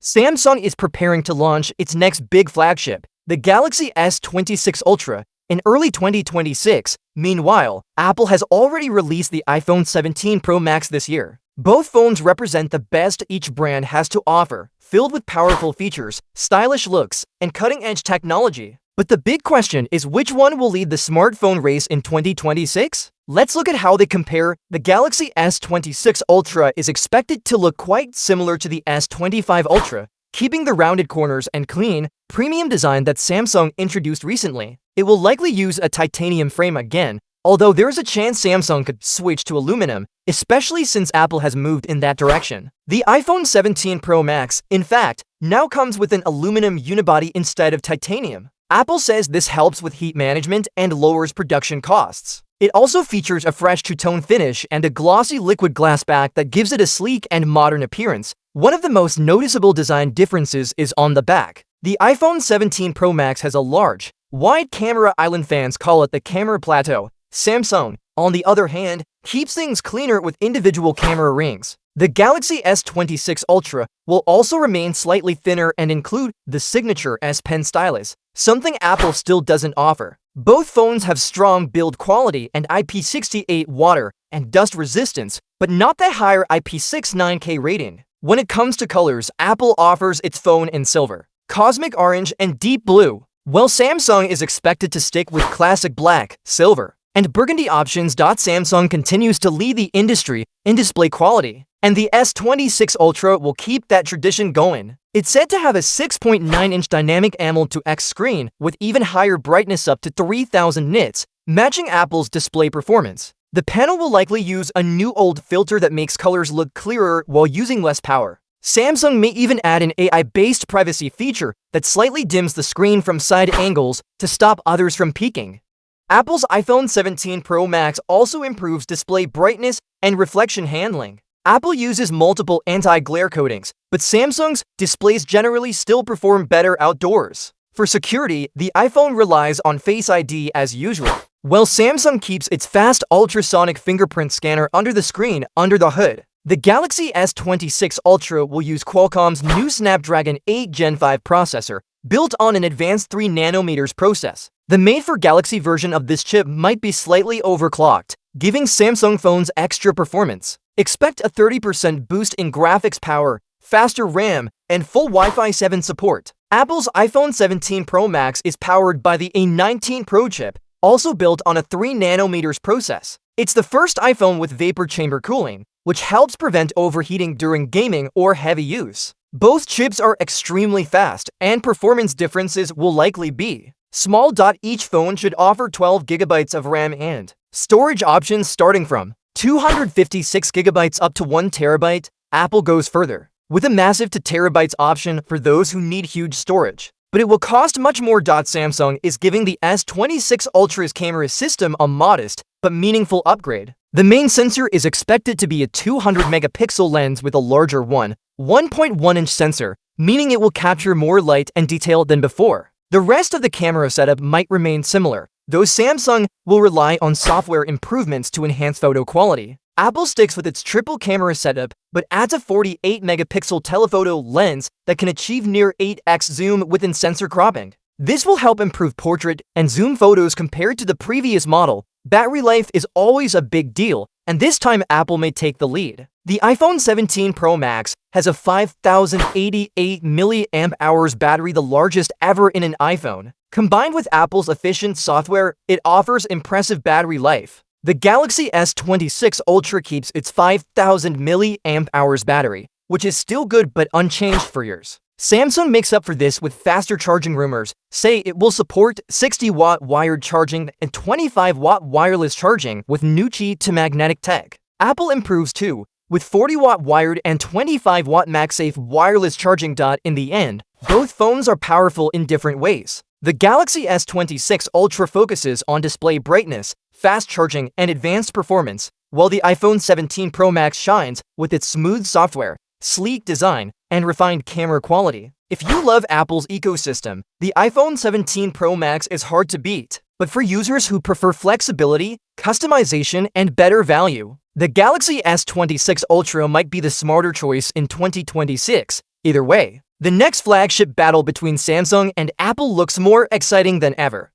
Samsung is preparing to launch its next big flagship, the Galaxy S26 Ultra, in early 2026. Meanwhile, Apple has already released the iPhone 17 Pro Max this year. Both phones represent the best each brand has to offer, filled with powerful features, stylish looks, and cutting-edge technology. But the big question is, which one will lead the smartphone race in 2026? Let's look at how they compare. The Galaxy S26 Ultra is expected to look quite similar to the S25 Ultra, keeping the rounded corners and clean, premium design that Samsung introduced recently. It will likely use a titanium frame again, although there's a chance Samsung could switch to aluminum, especially since Apple has moved in that direction. The iPhone 17 Pro Max, in fact, now comes with an aluminum unibody instead of titanium. Apple says this helps with heat management and lowers production costs. It also features a fresh two-tone finish and a glossy liquid glass back that gives it a sleek and modern appearance. One of the most noticeable design differences is on the back. The iPhone 17 Pro Max has a large, wide camera island. Fans call it the camera plateau. Samsung, on the other hand, keeps things cleaner with individual camera rings. The Galaxy S26 Ultra will also remain slightly thinner and include the signature S Pen stylus, something Apple still doesn't offer. Both phones have strong build quality and IP68 water and dust resistance, but not the higher IP69K rating. When it comes to colors, Apple offers its phone in silver, cosmic orange, and deep blue, while Samsung is expected to stick with classic black, silver, and burgundy options. Samsung continues to lead the industry in display quality, and the S26 Ultra will keep that tradition going. It's said to have a 6.9-inch dynamic AMOLED screen with even higher brightness up to 3000 nits, matching Apple's display performance. The panel will likely use a new OLED filter that makes colors look clearer while using less power. Samsung may even add an AI-based privacy feature that slightly dims the screen from side angles to stop others from peeking. Apple's iPhone 17 Pro Max also improves display brightness and reflection handling. Apple uses multiple anti-glare coatings, but Samsung's displays generally still perform better outdoors. For security, the iPhone relies on Face ID as usual, while Samsung keeps its fast ultrasonic fingerprint scanner under the screen. Under the hood, the Galaxy S26 Ultra will use Qualcomm's new Snapdragon 8 Gen 5 processor, built on an advanced 3nm process. The made-for-Galaxy version of this chip might be slightly overclocked, giving Samsung phones extra performance. Expect a 30% boost in graphics power, faster RAM, and full Wi-Fi 7 support. Apple's iPhone 17 Pro Max is powered by the A19 Pro chip, also built on a 3nm process. It's the first iPhone with vapor chamber cooling, which helps prevent overheating during gaming or heavy use. Both chips are extremely fast, and performance differences will likely be small. Each phone should offer 12 GB of RAM and storage options starting from 256 GB up to 1 TB. Apple goes further, with a massive 2 TB option for those who need huge storage, but it will cost much more. Samsung is giving the S26 Ultra's camera system a modest but meaningful upgrade. The main sensor is expected to be a 200-megapixel lens with a larger 1.1-inch sensor, meaning it will capture more light and detail than before. The rest of the camera setup might remain similar, though Samsung will rely on software improvements to enhance photo quality. Apple sticks with its triple camera setup, but adds a 48-megapixel telephoto lens that can achieve near 8x zoom within sensor cropping. This will help improve portrait and zoom photos compared to the previous model. Battery life is always a big deal, and this time Apple may take the lead. The iPhone 17 Pro Max has a 5088 mAh battery, the largest ever in an iPhone. Combined with Apple's efficient software, it offers impressive battery life. The Galaxy S26 Ultra keeps its 5000 mAh battery, which is still good but unchanged for years. Samsung makes up for this with faster charging. Rumors say it will support 60-watt wired charging and 25-watt wireless charging with new Qi to magnetic tech. Apple improves too, with 40-watt wired and 25-watt MagSafe wireless charging. In the end, both phones are powerful in different ways. The Galaxy S26 Ultra focuses on display brightness, fast charging, and advanced performance, while the iPhone 17 Pro Max shines with its smooth software, sleek design, and refined camera quality. If you love Apple's ecosystem, the iPhone 17 Pro Max is hard to beat. But for users who prefer flexibility, customization, and better value, the Galaxy S26 Ultra might be the smarter choice in 2026. Either way, The next flagship battle between Samsung and Apple looks more exciting than ever.